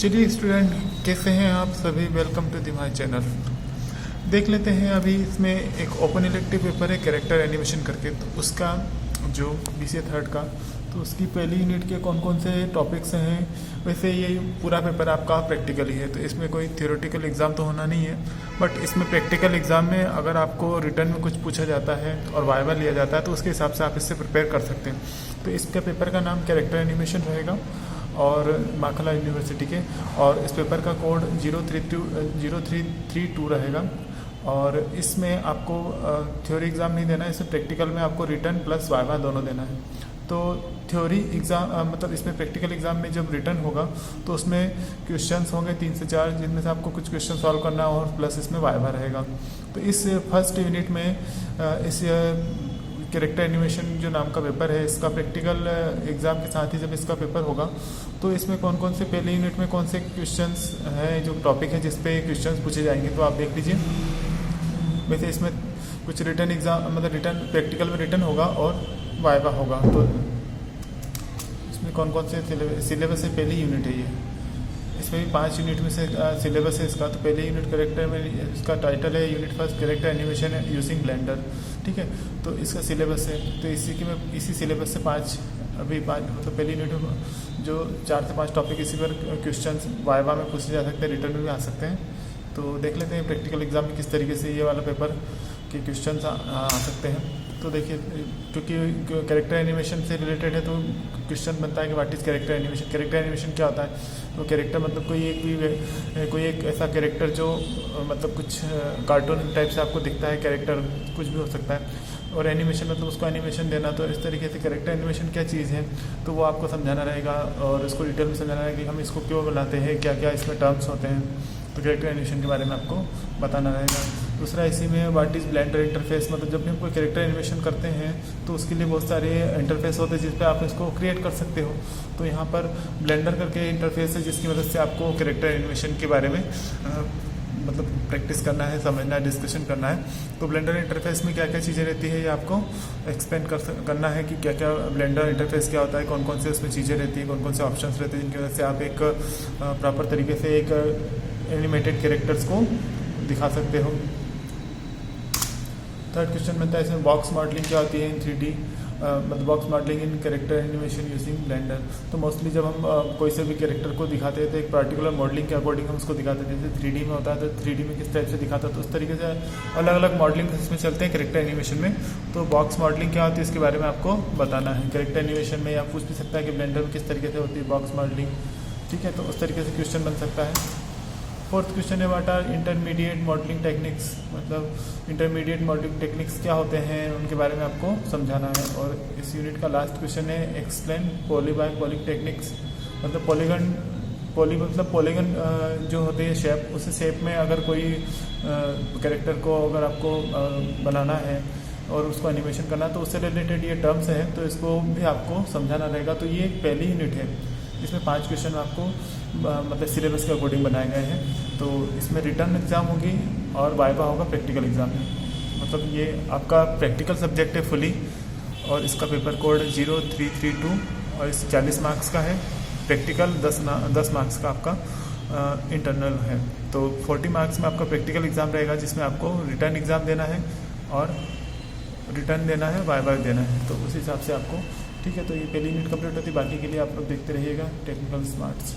चलिए स्टूडेंट, कैसे हैं आप सभी। Welcome to the my channel. देख लेते हैं अभी इसमें एक ओपन इलेक्टिव पेपर है कैरेक्टर एनिमेशन करके, तो उसका जो BCA थर्ड का, तो उसकी पहली यूनिट के कौन कौन से टॉपिक्स हैं। वैसे ये पूरा पेपर आपका प्रैक्टिकल ही है, तो इसमें कोई थियोरेटिकल एग्ज़ाम तो होना नहीं है, बट इसमें प्रैक्टिकल एग्ज़ाम में अगर आपको रिटर्न में कुछ पूछा जाता है और वाइवा लिया जाता है तो उसके हिसाब से आप इससे प्रिपेयर कर सकते हैं। तो इसके पेपर का नाम कैरेक्टर एनिमेशन रहेगा और माखला यूनिवर्सिटी के, और इस पेपर का कोड 0332 रहेगा। और इसमें आपको थ्योरी एग्ज़ाम नहीं देना है, इसमें प्रैक्टिकल में आपको रिटर्न प्लस वाइवा दोनों देना है। तो थ्योरी एग्ज़ाम मतलब इसमें प्रैक्टिकल एग्ज़ाम में जब रिटर्न होगा तो उसमें क्वेश्चंस होंगे 3 से 4, जिनमें से आपको कुछ क्वेश्चन सॉल्व करना और प्लस इसमें वाइवा रहेगा। तो इस फर्स्ट यूनिट में इस कैरेक्टर एनिमेशन जो नाम का पेपर है, इसका प्रैक्टिकल एग्ज़ाम के साथ ही जब इसका पेपर होगा तो इसमें कौन कौन से पहले यूनिट में कौन से क्वेश्चंस हैं, जो टॉपिक है जिस पे क्वेश्चंस पूछे जाएंगे, तो आप देख लीजिए। वैसे इसमें कुछ रिटर्न एग्ज़ाम मतलब रिटर्न प्रैक्टिकल में रिटर्न होगा और वाइवा होगा। तो इसमें कौन कौन से सिलेबस है, पहली यूनिट है ये, इसमें भी 5 यूनिट में से सिलेबस है इसका। तो पहले यूनिट कैरेक्टर में इसका टाइटल है unit first character animation using blender, ठीक है। तो इसका सिलेबस है, तो इसी सिलेबस से 5 मतलब पहली यूनिट में जो 4 से 5 टॉपिक इसी पर क्वेश्चन वाइवा में पूछे जा सकते हैं, रिटर्न में भी आ सकते हैं। तो देख लेते हैं प्रैक्टिकल एग्जाम में किस तरीके से ये वाला पेपर के क्वेश्चन आ सकते हैं। तो देखिए, क्योंकि कैरेक्टर एनिमेशन से रिलेटेड है तो क्वेश्चन बनता है कि what is character animation. Character animation क्या होता है? तो कैरेक्टर मतलब कोई एक ऐसा कैरेक्टर जो मतलब कुछ कार्टून टाइप से आपको दिखता है, कैरेक्टर कुछ भी हो सकता है। और एनिमेशन मतलब उसको एनिमेशन देना। तो इस तरीके से कैरेक्टर एनिमेशन क्या चीज़ है तो वो आपको समझाना रहेगा और इसको डिटेल में समझाना रहेगा कि हम इसको क्यों बनाते हैं, क्या क्या इसमें टर्म्स होते हैं। तो कैरेक्टर एनिमेशन के बारे में आपको बताना रहेगा। दूसरा इसी में व्हाट इज़ ब्लेंडर इंटरफेस, मतलब जब भी हम कोई कैरेक्टर एनिमेशन करते हैं तो उसके लिए बहुत सारे इंटरफेस होते हैं जिस पे आप इसको क्रिएट कर सकते हो। तो यहाँ पर ब्लेंडर करके इंटरफेस है जिसकी मदद से आपको कैरेक्टर एनिमेशन के बारे में मतलब प्रैक्टिस करना है, समझना है, डिस्कशन करना है। तो ब्लेंडर इंटरफेस में क्या क्या चीज़ें रहती है ये आपको एक्सप्लेन करना है कि क्या क्या ब्लेंडर इंटरफेस क्या होता है, कौन कौन से उसमें चीज़ें रहती हैं, कौन कौन से ऑप्शंस रहते हैं जिनकी वजह से आप एक प्रॉपर तरीके से एक एनिमेटेड कैरेक्टर्स को दिखा सकते हो। थर्ड क्वेश्चन बनता है इसमें बॉक्स मॉडलिंग क्या होती है इन 3D, मतलब बॉक्स मॉडलिंग इन कैरेक्टर एनिमेशन यूजिंग ब्लेंडर। तो मोस्टली जब हम कोई से भी कैरेक्टर को दिखाते हैं तो एक पर्टिकुलर मॉडलिंग के अकॉर्डिंग हम उसको दिखाते हैं। जैसे 3D में होता है तो 3D में किस टाइप से दिखाता है, तो उस तरीके से अलग अलग मॉडलिंग इसमें चलते हैं कैरेक्टर एनिमेशन में। तो बॉक्स मॉडलिंग क्या होती है इसके बारे में आपको बताना है। कैरेक्टर एनिमेशन में आप पूछ भी सकता है कि ब्लेंडर में किस तरीके से होती है बॉक्स मॉडलिंग, ठीक है। तो उस तरीके से क्वेश्चन बन सकता है। फोर्थ क्वेश्चन है what are intermediate modelling techniques, मतलब इंटरमीडिएट मॉडलिंग टेक्निक्स क्या होते हैं उनके बारे में आपको समझाना है। और इस यूनिट का लास्ट क्वेश्चन है explain poly by poly techniques, मतलब पॉलीगन जो होते हैं शेप, उस शेप में अगर कोई कैरेक्टर को अगर आपको बनाना है और उसको एनिमेशन करना है तो उससे रिलेटेड ये टर्म्स हैं, तो इसको भी आपको समझाना रहेगा। तो ये पहली यूनिट है, इसमें 5 क्वेश्चन आपको मतलब सिलेबस के अकॉर्डिंग बनाए गए हैं। तो इसमें रिटर्न एग्ज़ाम होगी और वाइवा होगा प्रैक्टिकल एग्ज़ाम में। मतलब ये आपका प्रैक्टिकल सब्जेक्ट है फुली, और इसका पेपर कोड 0332 और इस 40 मार्क्स का है। प्रैक्टिकल 10 मार्क्स का आपका इंटरनल है। तो 40 मार्क्स में आपका प्रैक्टिकल एग्ज़ाम रहेगा जिसमें आपको रिटर्न एग्ज़ाम देना है और रिटर्न देना है, वाइवा देना है। तो उस हिसाब से आपको, ठीक है। तो ये पहली यूनिट कंप्लीट होती है, बाकी के लिए आप लोग देखते रहिएगा टेक्निकल स्मार्ट्स।